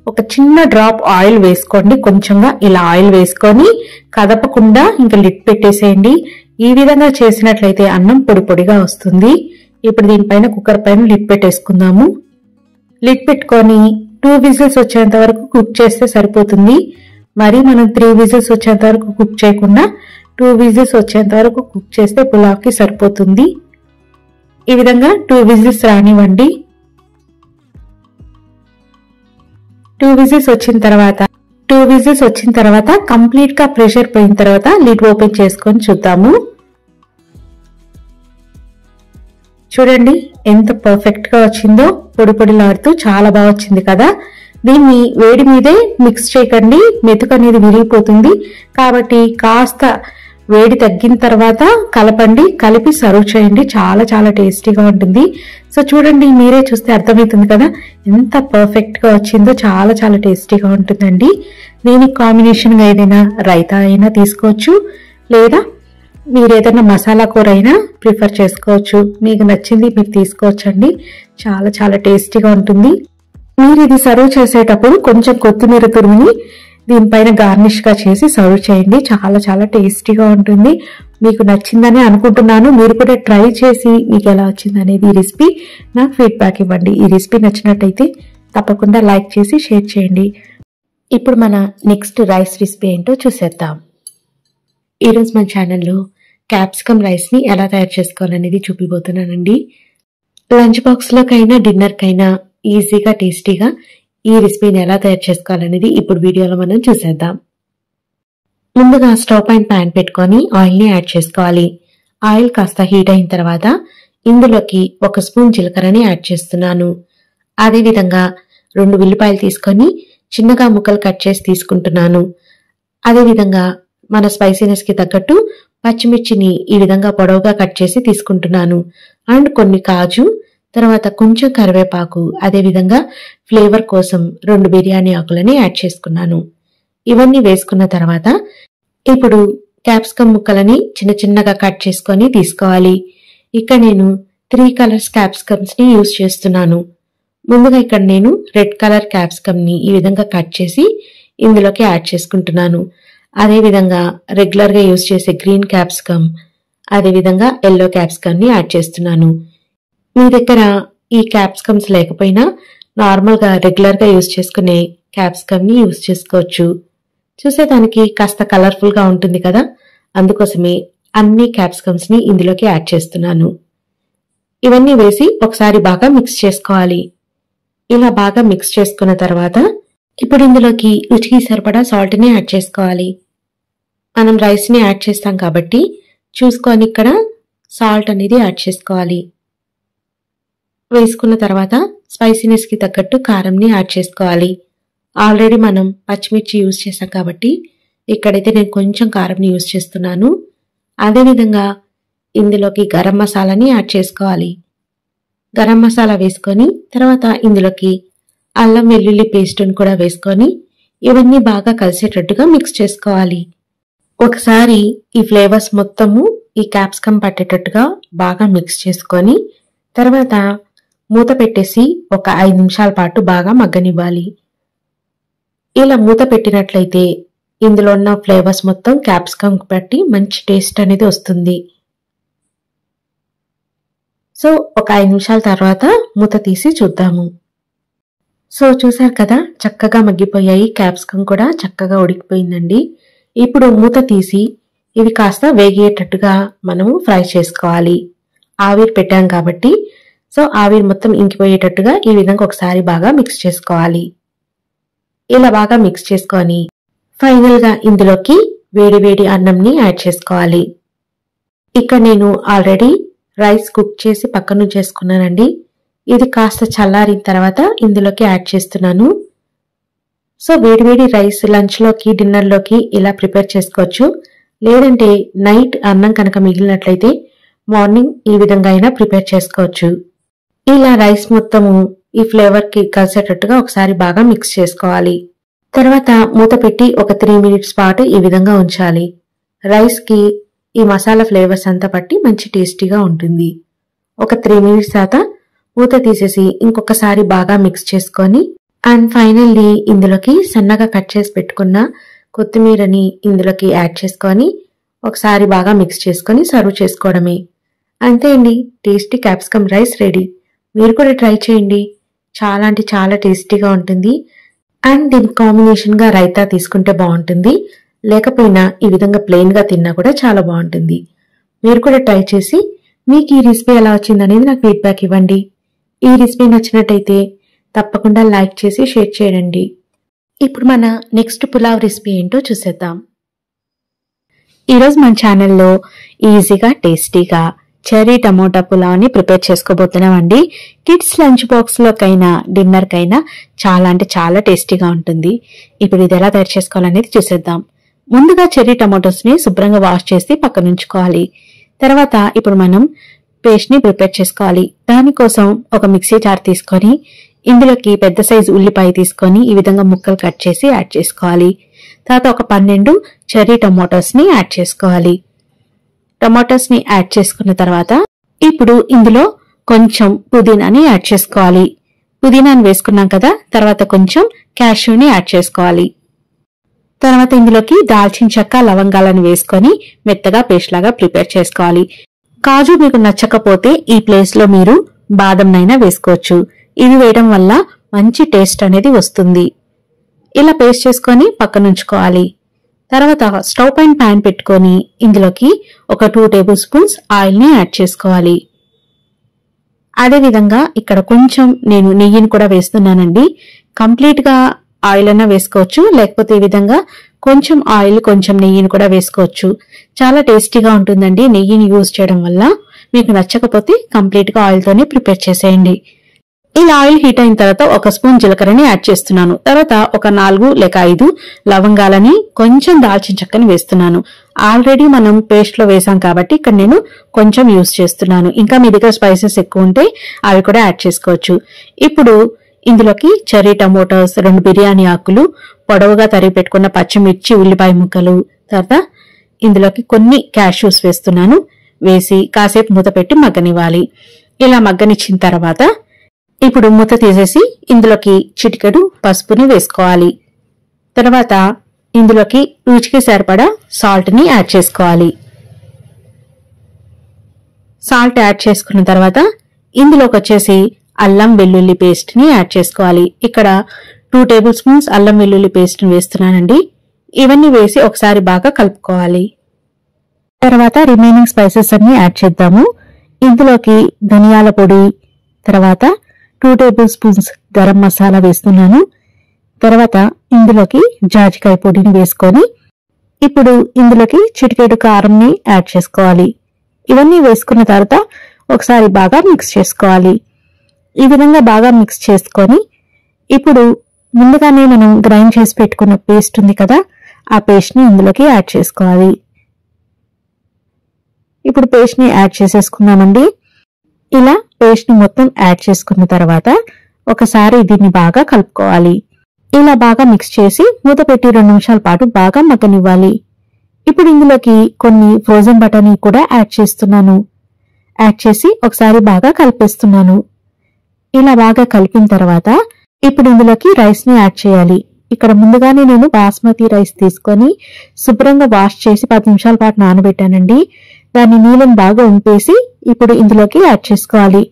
ఒక చిన్న డ్రాప్ ఆయిల్ వేసుకోండి. కొంచెంగా ఇలా ఆయిల్ వేసుకొని కదపకుండా ఇంకా లిడ్ పెట్టేసేయండి. ఈ విధంగా చేసినట్లయితే అన్నం పొడి పొడిగా వస్తుంది. ఇప్పుడు దీనిపైన కుక్కర్ పైన లిడ్ పెట్టేసుకుందాము. లిడ్ పెట్టుకొని 2 విజిల్స్ వచ్చేంత వరకు కుక్ చేస్తే సరిపోతుంది. మరి మనం 3 విజిల్స్ వచ్చేంత వరకు కుక్ చేయకుండా 2 విజిల్స్ వచ్చేంత వరకు కుక్ చేస్తే పులావ్కి సరిపోతుంది. ఈ విధంగా 2 విజిల్స్ రానివ్వండి. 2 విజిల్స్ వచ్చిన తర్వాత కంప్లీట్ గా ప్రెషర్ పోయిన తర్వాత లిడ్ ఓపెన్ చేసుకొని చూద్దాము. చూడండి ఎంత పర్ఫెక్ట్ గా వచ్చిందో, పొడి పొడిలాడుతూ చాలా బాగా వచ్చింది కదా. దీన్ని వేడి మీదే మిక్స్ చేయకండి, మెతుకు అనేది విరిగిపోతుంది. కాబట్టి కాస్త వేడి తగ్గిన తర్వాత కలపండి. కలిపి సర్వ్ చేయండి. చాలా చాలా టేస్టీగా ఉంటుంది. సో చూడండి, మీరే చూస్తే అర్థమవుతుంది కదా ఎంత పర్ఫెక్ట్ గా వచ్చిందో. చాలా చాలా టేస్టీగా ఉంటుందండి. దీనికి కాంబినేషన్ గా ఏదైనా రైతా అయినా తీసుకోవచ్చు, లేదా మీరు ఏదైనా మసాలా కూర అయినా ప్రిఫర్ చేసుకోవచ్చు. మీకు నచ్చింది మీరు తీసుకోవచ్చండి. చాలా చాలా టేస్టీగా ఉంటుంది. మీరు ఇది సర్వ్ చేసేటప్పుడు కొంచెం కొత్తిమీర తురిమిని దీనిపైన గార్నిష్ గా చేసి సర్వ్ చేయండి. చాలా చాలా టేస్టీగా ఉంటుంది. మీకు నచ్చిందని అనుకుంటున్నాను. మీరు కూడా ట్రై చేసి మీకు ఎలా వచ్చింది అనేది ఈ రెసిపీ నాకు ఫీడ్బ్యాక్ ఇవ్వండి. ఈ రెసిపీ నచ్చినట్టయితే తప్పకుండా లైక్ చేసి షేర్ చేయండి. ఇప్పుడు మన నెక్స్ట్ రైస్ రెసిపీ ఏంటో చూసేద్దాం. ఈరోజు మన ఛానల్లో క్యాప్సికమ్ రైస్ ని ఎలా తయారు చేసుకోవాలనేది చూపిపోతున్నానండి. లంచ్ బాక్స్ లోకైనా డిన్నర్ కైనా ఈజీగా టేస్టీగా ఈ రెసిపీని ఎలా తయారు చేసుకోవాలనేది ఇప్పుడు వీడియోలో మనం చూసేద్దాం. ముందుగా స్టవ్ పైన ప్యాన్ పెట్టుకొని ఆయిల్ ని యాడ్ చేసుకోవాలి. ఆయిల్ కాస్త హీట్ అయిన తర్వాత ఇందులోకి 1 స్పూన్ జీలకర్రని యాడ్ చేస్తున్నాను. అదేవిధంగా 2 ఉల్లిపాయలు తీసుకొని చిన్నగా ముక్కలు కట్ చేసి తీసుకుంటున్నాను. అదేవిధంగా మన స్పైసీనెస్ కి తగ్గట్టు పచ్చిమిర్చిని ఈ విధంగా పొడవుగా కట్ చేసి తీసుకుంటున్నాను. అండ్ కొన్ని కాజు, తర్వాత కొంచెం కరివేపాకు, అదేవిధంగా ఫ్లేవర్ కోసం 2 బిర్యానీ ఆకులని యాడ్ చేసుకున్నాను. ఇవన్నీ వేసుకున్న తర్వాత ఇప్పుడు క్యాప్సికమ్ ముక్కలని చిన్న చిన్నగా కట్ చేసుకొని తీసుకోవాలి. ఇక్కడ నేను 3 కలర్స్ క్యాప్సికమ్స్ ని యూజ్ చేస్తున్నాను. ముందుగా ఇక్కడ నేను రెడ్ కలర్ క్యాప్సికమ్ ని ఈ విధంగా కట్ చేసి ఇందులోకి యాడ్ చేసుకుంటున్నాను. అదేవిధంగా రెగ్యులర్ గా యూజ్ చేసే గ్రీన్ క్యాప్సికమ్, అదేవిధంగా ఎల్లో క్యాప్సికమ్ ని యాడ్ చేస్తున్నాను. మీ దగ్గర ఈ క్యాప్సికమ్స్ లేకపోయినా నార్మల్ గా రెగ్యులర్ గా యూజ్ చేసుకునే క్యాప్సికమ్ ని యూజ్ చేసుకోవచ్చు. చూసేదానికి కాస్త కలర్ఫుల్ గా ఉంటుంది కదా, అందుకోసమే అన్ని క్యాప్సికమ్స్ ని ఇందులోకి యాడ్ చేస్తున్నాను. ఇవన్నీ వేసి ఒకసారి బాగా మిక్స్ చేసుకోవాలి. ఇలా బాగా మిక్స్ చేసుకున్న తర్వాత ఇప్పుడు ఇందులోకి రుచికి సరిపడా సాల్ట్ ని యాడ్ చేసుకోవాలి. మనం రైస్ ని యాడ్ చేస్తాం కాబట్టి చూసుకొని ఇక్కడ సాల్ట్ అనేది యాడ్ చేసుకోవాలి. వేసుకున్న తర్వాత స్పైసీనెస్ కి తగ్గట్టు కారం ని యాడ్ చేసుకోవాలి. ఆల్రెడీ మనం పచ్చిమిర్చి యూజ్ చేసాం కాబట్టి ఇక్కడైతే నేను కొంచెం కారంని యూజ్ చేస్తున్నాను. అదేవిధంగా ఇందులోకి గరం మసాలాని యాడ్ చేసుకోవాలి. గరం మసాలా వేసుకొని తర్వాత ఇందులోకి అల్లం వెల్లుల్లి పేస్ట్ని కూడా వేసుకొని ఇవన్నీ బాగా కలిసేటట్టుగా మిక్స్ చేసుకోవాలి. ఒకసారి ఈ ఫ్లేవర్స్ మొత్తము ఈ క్యాప్సికమ్ పట్టేటట్టుగా బాగా మిక్స్ చేసుకొని తర్వాత మూత పెట్టేసి ఒక 5 నిమిషాల పాటు బాగా మగ్గనివ్వాలి. ఇలా మూత పెట్టినట్లయితే ఇందులో ఉన్న ఫ్లేవర్స్ మొత్తం క్యాప్సికమ్ పట్టి మంచి టేస్ట్ అనేది వస్తుంది. సో ఒక 5 నిమిషాల తర్వాత మూత తీసి చూద్దాము. సో చూసారు కదా, చక్కగా మగ్గిపోయాయి. క్యాప్సికమ్ కూడా చక్కగా ఉడికిపోయిందండి. ఇప్పుడు మూత తీసి ఇవి కాస్త వేగేటట్టుగా మనము ఫ్రై చేసుకోవాలి. ఆవిరి పెట్టాం కాబట్టి సో ఆవిరి మొత్తం ఇంకిపోయేటట్టుగా ఈ విధంగా ఒకసారి బాగా మిక్స్ చేసుకోవాలి. ఇలా బాగా మిక్స్ చేసుకొని ఫైనల్ గా ఇందులోకి వేడి వేడి అన్నంని యాడ్ చేసుకోవాలి. ఇక్కడ నేను ఆల్రెడీ రైస్ కుక్ చేసి పక్కన చేసుకున్నానండి. ఇది కాస్త చల్లారిన తర్వాత ఇందులోకి యాడ్ చేస్తున్నాను. సో వేడివేడి రైస్ లంచ్ లోకి డిన్నర్ లోకి ఇలా ప్రిపేర్ చేసుకోవచ్చు. లేదంటే నైట్ అన్నం కనుక మిగిలినట్లయితే మార్నింగ్ ఈ విధంగా అయినా ప్రిపేర్ చేసుకోవచ్చు. ఇలా రైస్ మొత్తము ఈ ఫ్లేవర్ కి కలిసేటట్టుగా ఒకసారి బాగా మిక్స్ చేసుకోవాలి. తర్వాత మూత పెట్టి ఒక 3 మినిట్స్ పాటు ఈ విధంగా ఉంచాలి. రైస్ కి ఈ మసాలా ఫ్లేవర్స్ అంతా పట్టి మంచి టేస్టీగా ఉంటుంది. ఒక 3 మినిట్స్ తర్వాత మూత తీసేసి ఇంకొకసారి బాగా మిక్స్ చేసుకొని అండ్ ఫైనల్లీ ఇందులోకి సన్నగా కట్ చేసి పెట్టుకున్న కొత్తిమీరని ఇందులోకి యాడ్ చేసుకొని ఒకసారి బాగా మిక్స్ చేసుకొని సర్వ్ చేసుకోవడమే. అంతే అండి, టేస్టీ క్యాప్సికమ్ రైస్ రెడీ. మీరు కూడా ట్రై చేయండి. చాలా అంటే చాలా టేస్టీగా ఉంటుంది. అండ్ దీని కాంబినేషన్ గా రైతా తీసుకుంటే బాగుంటుంది. లేకపోయినా ఈ విధంగా ప్లెయిన్ గా తిన్నా కూడా చాలా బాగుంటుంది. మీరు కూడా ట్రై చేసి మీకు ఈ రెసిపీ ఎలా వచ్చిందనేది నాకు ఫీడ్బ్యాక్ ఇవ్వండి. ఈ రెసిపీ నచ్చినట్టయితే తప్పకుండా లైక్ చేసి షేర్ చేయండి. ఇప్పుడు మన నెక్స్ట్ పులావ్ రెసిపీ ఏంటో చూసేద్దాం. ఈరోజు మన ఛానల్లో ఈజీగా టేస్టీగా చెర్రీ టమోటా పులావ్ని ప్రిపేర్ చేసుకోబోతున్నామండి. కిడ్స్ లంచ్ బాక్స్ లోకైనా డిన్నర్ కైనా చాలా అంటే చాలా టేస్టీగా ఉంటుంది. ఇప్పుడు ఇది ఎలా తయారు చేసుకోవాలనేది చూసేద్దాం. ముందుగా చెర్రీ టమోటోస్ ని శుభ్రంగా వాష్ చేసి పక్కన ఉంచుకోవాలి. తర్వాత ఇప్పుడు మనం పేస్ట్ ని ప్రిపేర్ చేసుకోవాలి. దానికోసం ఒక మిక్సీ జార్ తీసుకొని ఇందులోకి పెద్ద సైజు ఉల్లిపాయ తీసుకొని ఈ విధంగా ముక్కలు కట్ చేసి యాడ్ చేసుకోవాలి. తర్వాత ఒక 12 చెర్రీ టమోటోస్ ని యాడ్ చేసుకోవాలి. టమాటోస్ ని యాడ్ చేసుకున్న తర్వాత ఇప్పుడు ఇందులో కొంచెం పుదీనాని యాడ్ చేసుకోవాలి. పుదీనాని వేసుకున్నాం కదా, తర్వాత కొంచెం క్యాష్యూని యాడ్ చేసుకోవాలి. తర్వాత ఇందులోకి దాల్చిన చెక్క లవంగాలను వేసుకొని మెత్తగా పేస్ట్ లాగా ప్రిపేర్ చేసుకోవాలి. కాజు మీకు నచ్చకపోతే ఈ ప్లేస్ లో మీరు బాదంనైనా వేసుకోవచ్చు. ఇది వేయడం వల్ల మంచి టేస్ట్ అనేది వస్తుంది. ఇలా పేస్ట్ చేసుకొని పక్కన ఉంచుకోవాలి. తర్వాత స్టవ్ పైన ప్యాన్ పెట్టుకొని ఇందులోకి ఒక 2 టేబుల్ స్పూన్స్ ఆయిల్ ని యాడ్ చేసుకోవాలి. అదేవిధంగా ఇక్కడ కొంచెం నేను నెయ్యిని కూడా వేస్తున్నానండి. కంప్లీట్ గా ఆయిల్ అన్నా వేసుకోవచ్చు, లేకపోతే ఈ విధంగా కొంచెం ఆయిల్ కొంచెం నెయ్యిని కూడా వేసుకోవచ్చు. చాలా టేస్టీగా ఉంటుందండి నెయ్యిని యూజ్ చేయడం వల్ల. మీకు నచ్చకపోతే కంప్లీట్ గా ఆయిల్ తోనే ప్రిపేర్ చేసేయండి. ఇలా ఆయిల్ హీట్ అయిన తర్వాత ఒక స్పూన్ జీలకర్రని యాడ్ చేస్తున్నాను. తర్వాత ఒక 4 లేక 5 లవంగాలని కొంచెం దాల్చిన చెక్కని వేస్తున్నాను. ఆల్రెడీ మనం పేస్ట్ లో వేసాం కాబట్టి ఇక్కడ నేను కొంచెం యూజ్ చేస్తున్నాను. ఇంకా మీ దగ్గర స్పైసెస్ ఎక్కువ ఉంటే అవి కూడా యాడ్ చేసుకోవచ్చు. ఇప్పుడు ఇందులోకి చెర్రీ టమోటాస్, 2 బిర్యానీ ఆకులు, పొడవుగా తరిగి పెట్టుకున్న పచ్చిమిర్చి, ఉల్లిపాయ ముక్కలు, తర్వాత ఇందులోకి కొన్ని క్యాష్యూస్ వేస్తున్నాను. వేసి కాసేపు మూత పెట్టి మగ్గనివ్వాలి. ఇలా మగ్గనిచ్చిన తర్వాత ఇప్పుడు మూత తీసేసి ఇందులోకి చిటికెడు పసుపుని వేసుకోవాలి. తర్వాత ఇందులోకి రుచికి సరిపడా సాల్ట్ ని యాడ్ చేసుకోవాలి. సాల్ట్ యాడ్ చేసుకున్న తర్వాత ఇందులోకి వచ్చేసి అల్లం వెల్లుల్లి పేస్ట్ ని యాడ్ చేసుకోవాలి. ఇక్కడ 2 టేబుల్ స్పూన్స్ అల్లం వెల్లుల్లి పేస్ట్ ని వేస్తున్నానండి. ఇవన్నీ వేసి ఒకసారి బాగా కలుపుకోవాలి. తర్వాత రిమైనింగ్ స్పైసెస్ అన్ని యాడ్ చేద్దాము. ఇందులోకి ధనియాల పొడి, తర్వాత 2 టేబుల్ స్పూన్స్ గరం మసాలా వేస్తున్నాను. తర్వాత ఇందులోకి జాజికాయ పొడిని వేసుకొని ఇప్పుడు ఇందులోకి చిటికెడు కారంని యాడ్ చేసుకోవాలి. ఇవన్నీ వేసుకున్న తర్వాత ఒకసారి బాగా మిక్స్ చేసుకోవాలి. ఈ విధంగా బాగా మిక్స్ చేసుకొని ఇప్పుడు ముందుగానే మనం గ్రైండ్ చేసి పెట్టుకున్న పేస్ట్ ఉంది కదా, ఆ పేస్ట్ ని ఇందులోకి యాడ్ చేసుకోవాలి. ఇప్పుడు పేస్ట్ ని యాడ్ చేసేసుకున్నామండి. ఇలా పేస్ట్ ని మొత్తం యాడ్ చేసుకున్న తర్వాత ఒకసారి దీన్ని బాగా కలుపుకోవాలి. ఇలా బాగా మిక్స్ చేసి మూత పెట్టి 2 నిమిషాల పాటు బాగా మగ్గనివ్వాలి. ఇప్పుడు ఇందులోకి కొన్ని ఫ్రోజన్ బఠానీ కూడా యాడ్ చేస్తున్నాను. యాడ్ చేసి ఒకసారి బాగా కలిపేస్తున్నాను. ఇలా బాగా కలిపిన తర్వాత ఇప్పుడు ఇందులోకి రైస్ ని యాడ్ చేయాలి. ఇక్కడ ముందుగానే నేను బాస్మతి రైస్ తీసుకొని శుభ్రంగా వాష్ చేసి 10 నిమిషాల పాటు నానబెట్టానండి. దాన్ని నీళ్ళని బాగా ఉంపేసి ఇప్పుడు ఇందులోకి యాడ్ చేసుకోవాలి.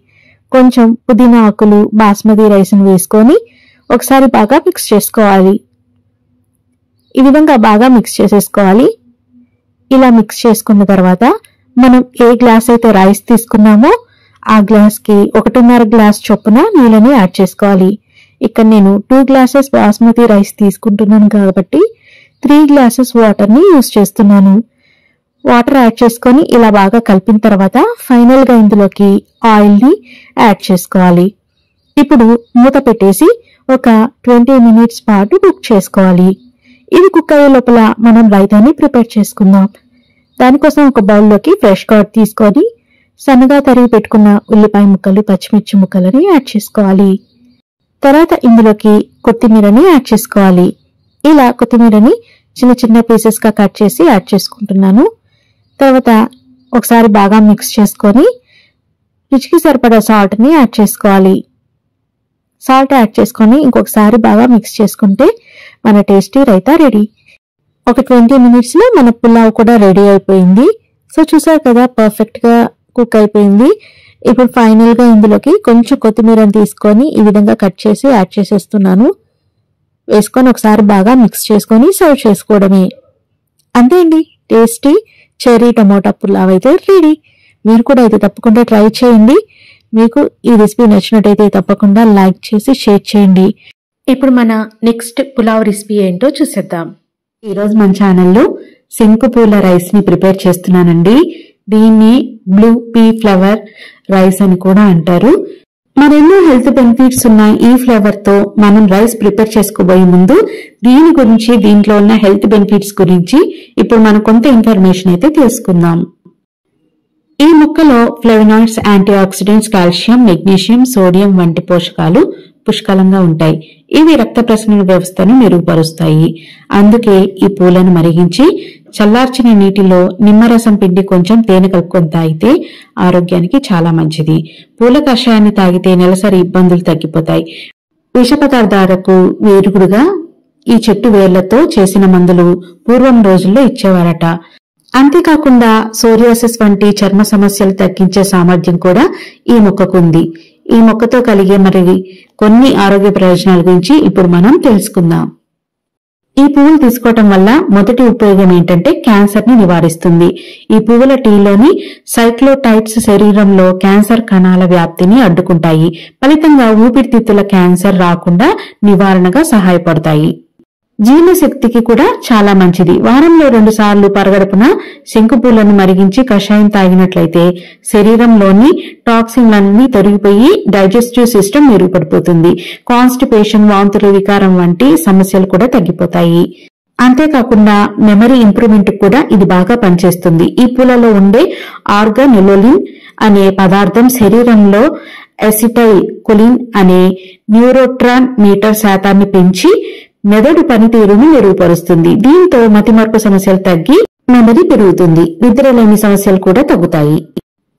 కొంచెం పుదీనా ఆకులు, బాస్మతి రైస్ ని వేసుకొని ఒకసారి బాగా మిక్స్ చేసుకోవాలి. ఈ విధంగా బాగా మిక్స్ చేసేసుకోవాలి. ఇలా మిక్స్ చేసుకున్న తర్వాత మనం ఏ గ్లాస్ అయితే రైస్ తీసుకున్నామో ఆ గ్లాస్ కి 1.5 గ్లాస్ చొప్పున నీళ్ళని యాడ్ చేసుకోవాలి. ఇక్కడ నేను 2 గ్లాసెస్ బాస్మతి రైస్ తీసుకుంటున్నాను కాబట్టి 3 గ్లాసెస్ వాటర్ ని యూజ్ చేస్తున్నాను. వాటర్ యాడ్ చేసుకొని ఇలా బాగా కలిపిన తర్వాత ఫైనల్ గా ఇందులోకి ఆయిల్ ని యాడ్ చేసుకోవాలి. ఇప్పుడు మూత పెట్టేసి ఒక 20 మినిట్స్ పాటు కుక్ చేసుకోవాలి. ఇది కుక్ అయ్యే లోపల మనం రైతాని ప్రిపేర్ చేసుకుందాం. దానికోసం ఒక బౌల్లోకి ఫ్రెష్ కర్డ్ తీసుకొని సన్నగా తరిగి పెట్టుకున్న ఉల్లిపాయ ముక్కలు, పచ్చిమిర్చి ముక్కలని యాడ్ చేసుకోవాలి. తర్వాత ఇందులోకి కొత్తిమీరని యాడ్ చేసుకోవాలి. ఇలా కొత్తిమీరని చిన్న చిన్న పీసెస్ గా కట్ చేసి యాడ్ చేసుకుంటున్నాను. తర్వాత ఒకసారి బాగా మిక్స్ చేసుకొని రుచికి సరిపడా సాల్ట్ ని యాడ్ చేసుకోవాలి. సాల్ట్ యాడ్ చేసుకొని ఇంకొకసారి బాగా మిక్స్ చేసుకుంటే మన టేస్టీ రైతా రెడీ. ఒక 20 మినిట్స్ లో మన పులావ్ కూడా రెడీ అయిపోయింది. సో చూసారు కదా, పర్ఫెక్ట్ గా కుక్ అయిపోయింది. ఇప్పుడు ఫైనల్ గా ఇందులోకి కొంచెం కొత్తిమీరని తీసుకొని ఈ విధంగా కట్ చేసి యాడ్ చేసేస్తున్నాను. వేసుకొని ఒకసారి బాగా మిక్స్ చేసుకొని సర్వ్ చేసుకోవడమే. అంతే అండి, టేస్టీ చెర్రీ టమోటా పులావ్ అయితే రెడీ. మీరు కూడా అయితే తప్పకుండా ట్రై చేయండి. మీకు ఈ రెసిపీ నచ్చినట్టయితే తప్పకుండా లైక్ చేసి షేర్ చేయండి. ఇప్పుడు మన నెక్స్ట్ పులావ్ రెసిపీ ఏంటో చూసేద్దాం. ఈరోజు మన ఛానల్లో శంకు పూల రైస్ ని ప్రిపేర్ చేస్తున్నానండి. దీన్ని బ్లూ పీ ఫ్లవర్ రైస్ అని కూడా అంటారు. మరెన్నో హెల్త్ బెనిఫిట్స్ ఉన్న ఈ ఫ్లేవర్ తో మనం రైస్ ప్రిపేర్ చేసుకోబోయే ముందు దీని గురించి, దీంట్లో ఉన్న హెల్త్ బెనిఫిట్స్ గురించి ఇప్పుడు మనం కొంత ఇన్ఫర్మేషన్ అయితే తెలుసుకుందాం. ఈ మొక్కలో flavonoids, antioxidants, calcium, magnesium, sodium వంటి పోషకాలు పుష్కలంగా ఉంటాయి. ఇవి రక్త ప్రసరణ వ్యవస్థను మెరుగుపరుస్తాయి. అందుకే ఈ పూలను మరిగించి చల్లార్చిన నీటిలో నిమ్మరసం పిండి కొంచెం తేనె కలుపుకొని తాగితే ఆరోగ్యానికి చాలా మంచిది. పూల కషాయాన్ని తాగితే నెలసరి ఇబ్బందులు తగ్గిపోతాయి. విష పదార్థాలకు వేరుగుడుగా ఈ చెట్టు వేర్లతో చేసిన మందులు పూర్వం రోజుల్లో ఇచ్చేవారట. అంతేకాకుండా సోరియాసిస్ వంటి చర్మ సమస్యలు తగ్గించే సామర్థ్యం కూడా ఈ మొక్కకుంది. ఈ మొక్కతో కలిగే మరి కొన్ని ఆరోగ్య ప్రయోజనాల గురించి ఇప్పుడు మనం తెలుసుకుందాం. ఈ పువ్వులు తీసుకోవటం వల్ల మొదటి ఉపయోగం ఏంటంటే క్యాన్సర్ ని నివారిస్తుంది. ఈ పువ్వుల టీలోని సైక్లోటైడ్స్ శరీరంలో క్యాన్సర్ కణాల వ్యాప్తిని అడ్డుకుంటాయి. ఫలితంగా ఊపిరితిత్తుల క్యాన్సర్ రాకుండా నివారణగా సహాయపడతాయి. జీర్ణశక్తికి కూడా చాలా మంచిది. వారంలో 2 సార్లు పరగడుపున శంకుపూలను మరిగించి కషాయం తాగినట్లయితే శరీరంలోని టాక్సిన్లన్నీ తొలగిపోయి డైజెస్టివ్ సిస్టమ్ మెరుగుపడిపోతుంది. కాన్స్టిపేషన్, వాంతులు, వికారం వంటి సమస్యలు కూడా తగ్గిపోతాయి. అంతేకాకుండా మెమరీ ఇంప్రూవ్మెంట్ కూడా ఇది బాగా పనిచేస్తుంది. ఈ పూలలో ఉండే ఆర్గానెలోలిన్ అనే పదార్థం శరీరంలో ఎసిటైల్ కొలిన్ అనే న్యూరోట్రాన్ మీటర్ శాతాన్ని పెంచి మెదడు పనితీరును మెరుగుపరుస్తుంది. దీంతో మతిమరుపు సమస్యలు తగ్గి మెమరీ పెరుగుతుంది. నిద్రలేని సమస్యలు కూడా తగ్గుతాయి.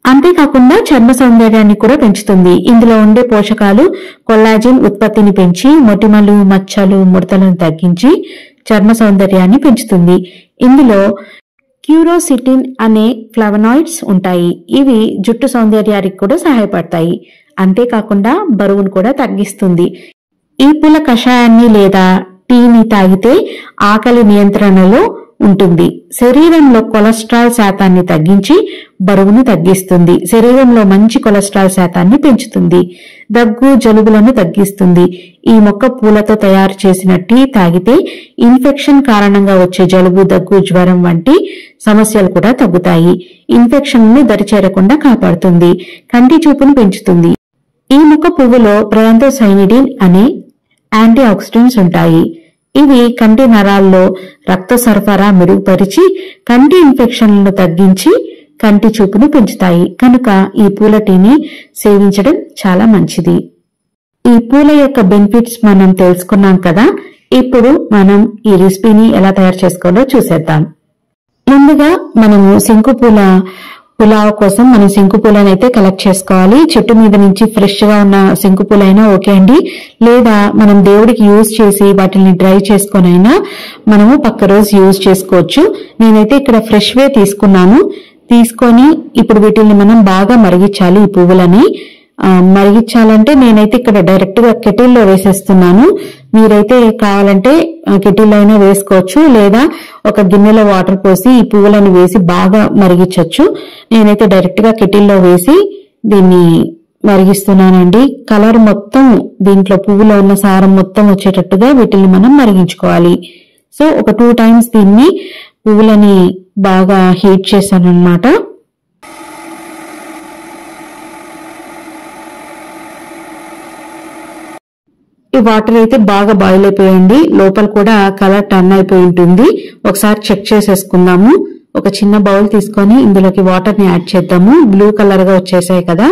అంతేకాకుండా చర్మ సౌందర్యాన్ని కూడా పెంచుతుంది. ఇందులో ఉండే పోషకాలు కొల్లాజెన్ ఉత్పత్తిని పెంచి మొటిమలు, మచ్చలు, ముడతలను తగ్గించి చర్మ సౌందర్యాన్ని పెంచుతుంది. ఇందులో క్యూరోసిటిన్ అనే ఫ్లావనాయిడ్స్ ఉంటాయి. ఇవి జుట్టు సౌందర్యానికి కూడా సహాయపడతాయి. అంతేకాకుండా బరువును కూడా తగ్గిస్తుంది. ఈ పూల కషాయాన్ని లేదా టీని తాగితే ఆకలి నియంత్రణలో ఉంటుంది. శరీరంలో కొలెస్ట్రాల్ శాతాన్ని తగ్గించి బరువును తగ్గిస్తుంది. శరీరంలో మంచి కొలెస్ట్రాల్ శాతాన్ని పెంచుతుంది. దగ్గు, జలుబులను తగ్గిస్తుంది. ఈ మొక్క పూలతో తయారు చేసిన టీ తాగితే ఇన్ఫెక్షన్ కారణంగా వచ్చే జలుబు, దగ్గు, జ్వరం వంటి సమస్యలు కూడా తగ్గుతాయి. ఇన్ఫెక్షన్ ను దరిచేరకుండా కాపాడుతుంది. కంటి చూపును పెంచుతుంది. ఈ మొక్క పువ్వులో బ్రాంథోసైనిడిన్ అనే యాంటీ ఆక్సిడెంట్స్ ఉంటాయి. ఇవి కంటి నరాల్లో రక్త సరఫరా మెరుగుపరిచి కంటి ఇన్ఫెక్షన్లను తగ్గించి కంటి చూపును పెంచుతాయి. కనుక ఈ పూల టీని సేవించడం చాలా మంచిది. ఈ పూల యొక్క బెనిఫిట్స్ మనం తెలుసుకున్నాం కదా. ఇప్పుడు మనం ఈ రెసిపీని ఎలా తయారు చేసుకోవాలో చూసేద్దాం. ముందుగా మనము శంకుపూల పులావ్ కోసం మనం శంకుపూలను అయితే కలెక్ట్ చేసుకోవాలి. చెట్టు మీద నుంచి ఫ్రెష్ గా ఉన్న శంకుపూలైనా ఓకే అండి, లేదా మనం దేవుడికి యూజ్ చేసి వాటిని డ్రై చేసుకొని అయినా మనము పక్క రోజు యూజ్ చేసుకోవచ్చు. నేనైతే ఇక్కడ ఫ్రెష్ వే తీసుకొని ఇప్పుడు వీటిని మనం బాగా మరిగించాలి. ఈ పువ్వులని మరిగించాలంటే నేనైతే ఇక్కడ డైరెక్ట్ గా కెటిల్లో వేసేస్తున్నాను. మీరైతే కావాలంటే కెటిల్లో అయినా వేసుకోవచ్చు, లేదా ఒక గిన్నెలో వాటర్ పోసి ఈ పువ్వులను వేసి బాగా మరిగించవచ్చు. నేనైతే డైరెక్ట్ గా కెటిల్లో వేసి దీన్ని మరిగిస్తున్నానండి. కలర్ మొత్తం దీంట్లో పువ్వులో ఉన్న సారం మొత్తం వచ్చేటట్టుగా వీటిని మనం మరిగించుకోవాలి. సో ఒక 2 times దీన్ని పువ్వులని బాగా హీట్ చేశాను అన్నమాట. ఈ వాటర్ అయితే బాగా బాయిల్ అయిపోయింది, లోపల కూడా కలర్ టర్న్ అయిపోయి ఉంటుంది. ఒకసారి చెక్ చేసేసుకుందాము. ఒక చిన్న బౌల్ తీసుకొని ఇందులోకి వాటర్ ని యాడ్ చేద్దాము. బ్లూ కలర్ గా వచ్చేసాయి కదా.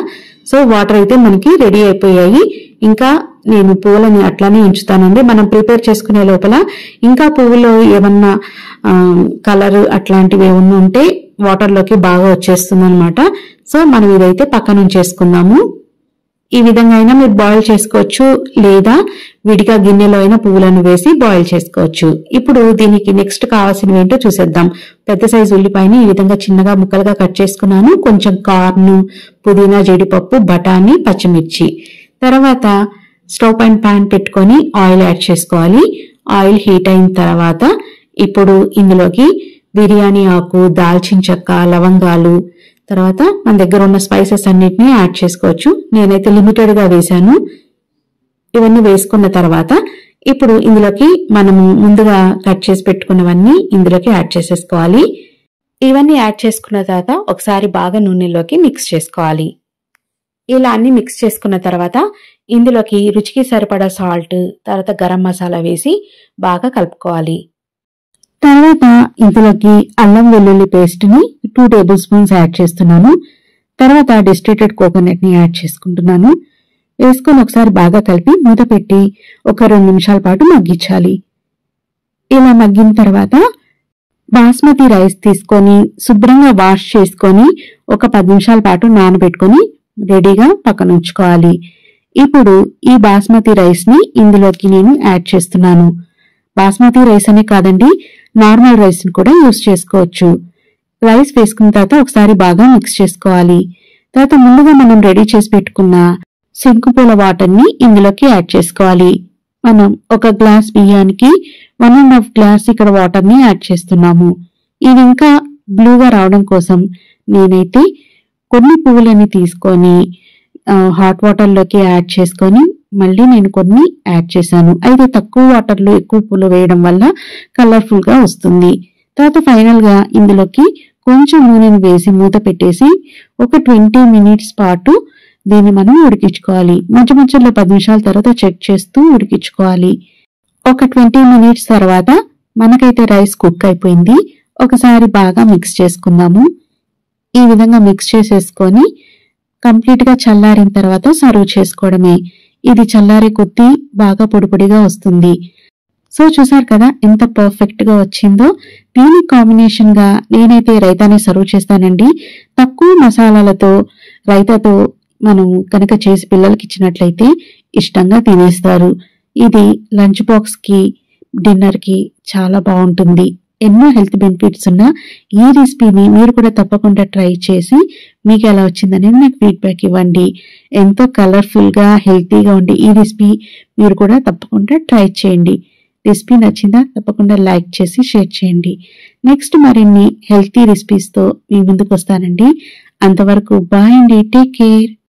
సో వాటర్ అయితే మనకి రెడీ అయిపోయాయి. ఇంకా నేను పువ్వులని అట్లానే ఉంచుతానండి. మనం ప్రిపేర్ చేసుకునే లోపల ఇంకా పువ్వులో ఏమన్నా కలర్ అట్లాంటివి ఏమన్నా ఉంటే వాటర్ లోకి బాగా వచ్చేస్తుంది అనమాట. సో మనం ఇదైతే పక్కన ఉంచేసుకుందాము. ఈ విధంగా అయినా మీరు బాయిల్ చేసుకోవచ్చు, లేదా విడిగా గిన్నెలో అయినా పువ్వులను వేసి బాయిల్ చేసుకోవచ్చు. ఇప్పుడు దీనికి నెక్స్ట్ కావాల్సినవి ఏంటో చూసేద్దాం. పెద్ద సైజు ఉల్లిపాయని ఈ విధంగా చిన్నగా ముక్కలుగా కట్ చేసుకున్నాను. కొంచెం కార్న్, పుదీనా, జీడిపప్పు, బఠానీ, పచ్చిమిర్చి. తర్వాత స్టవ్ పైన ప్యాన్ పెట్టుకొని ఆయిల్ యాడ్ చేసుకోవాలి. ఆయిల్ హీట్ అయిన తర్వాత ఇప్పుడు ఇందులోకి బిర్యానీ ఆకు, దాల్చిన చెక్క, లవంగాలు, తర్వాత మన దగ్గర ఉన్న స్పైసెస్ అన్నిటిని యాడ్ చేసుకోవచ్చు. నేనైతే లిమిటెడ్ గా వేశాను. ఇవన్నీ వేసుకున్న తర్వాత ఇప్పుడు ఇందులోకి మనము ముందుగా కట్ చేసి పెట్టుకున్నవన్నీ ఇందులోకి యాడ్ చేసేసుకోవాలి. ఇవన్నీ యాడ్ చేసుకున్న తర్వాత ఒకసారి బాగా నూనెలోకి మిక్స్ చేసుకోవాలి. ఇలా అన్ని మిక్స్ చేసుకున్న తర్వాత ఇందులోకి రుచికి సరిపడా సాల్ట్, తర్వాత గరం మసాలా వేసి బాగా కలుపుకోవాలి. తర్వాత ఇందులోకి అల్లం వెల్లుల్లి పేస్ట్ ని 2 tablespoons యాడ్ చేస్తున్నాను. తర్వాత డిస్టిలేటెడ్ కోకోనట్ ని యాడ్ చేసుకుంటున్నాను. వేసుకొని ఒకసారి బాగా కలిపి మూత పెట్టి ఒక 2 నిమిషాల పాటు మగ్గించాలి. ఇలా మగ్గిన తర్వాత బాస్మతి రైస్ తీసుకొని శుభ్రంగా వాష్ చేసుకొని ఒక 10 నిమిషాల పాటు నానబెట్టుకొని రెడీగా పక్కన ఉంచుకోవాలి. ఇప్పుడు ఈ బాస్మతి రైస్ ని ఇందులోకి నేను యాడ్ చేస్తున్నాను. బాస్మతి రైస్ అనే కాదండి, నార్మల్ రైస్ ని కూడా యూజ్ చేసుకోవచ్చు. రైస్ వేసుకున్న తర్వాత ఒకసారి బాగా మిక్స్ చేసుకోవాలి. తర్వాత ముందుగా మనం రెడీ చేసి పెట్టుకున్న శంకుపూల వాటర్ ని ఇందులోకి యాడ్ చేసుకోవాలి. మనం ఒక గ్లాస్ బియ్యానికి 1.5 గ్లాస్ ఇక్కడ వాటర్ ని యాడ్ చేస్తున్నాము. ఇది ఇంకా బ్లూగా రావడం కోసం నేనైతే కొన్ని పువ్వులని తీసుకొని హాట్ వాటర్ లోకి యాడ్ చేసుకొని మళ్ళీ నేను కొన్ని యాడ్ చేశాను. అయితే తక్కువ వాటర్ లో ఎక్కువ పూలు వేయడం వల్ల కలర్ఫుల్ గా వస్తుంది. తర్వాత ఫైనల్ గా ఇందులోకి కొంచెం నూనెను వేసి మూత పెట్టేసి ఒక 20 minutes పాటు దీన్ని మనం ఉడికించుకోవాలి. మధ్య మధ్యలో 10 నిమిషాల తర్వాత చెక్ చేస్తూ ఉడికించుకోవాలి. ఒక 20 minutes తర్వాత మనకైతే రైస్ కుక్ అయిపోయింది. ఒకసారి బాగా మిక్స్ చేసుకుందాము. ఈ విధంగా మిక్స్ చేసేసుకొని కంప్లీట్ గా చల్లారిన తర్వాత సర్వ్ చేసుకోవడమే. ఇది చల్లారే కొద్దీ బాగా పొడి పొడిగా వస్తుంది. సో చూసారు కదా ఎంత పర్ఫెక్ట్ గా వచ్చిందో. దీని కాంబినేషన్ గా నేనైతే రైతాని సర్వ్ చేస్తానండి. తక్కువ మసాలాలతో రైతాతో మనం కనుక చేసి పిల్లలకి ఇచ్చినట్లయితే ఇష్టంగా తినేస్తారు. ఇది లంచ్ బాక్స్ కి, డిన్నర్ కి చాలా బాగుంటుంది. ఎన్నో హెల్త్ బెనిఫిట్స్ ఉన్న ఈ రెసిపీని మీరు కూడా తప్పకుండా ట్రై చేసి మీకు ఎలా వచ్చిందనేది నాకు ఫీడ్బ్యాక్ ఇవ్వండి. ఎంతో కలర్ఫుల్ గా హెల్తీగా ఉండే ఈ రెసిపీ మీరు కూడా తప్పకుండా ట్రై చేయండి. రెసిపీ నచ్చిందా తప్పకుండా లైక్ చేసి షేర్ చేయండి. నెక్స్ట్ మరిన్ని హెల్తీ రెసిపీస్ తో మీ ముందుకు వస్తానండి. అంతవరకు బాయ్ అండి, టేక్ కేర్.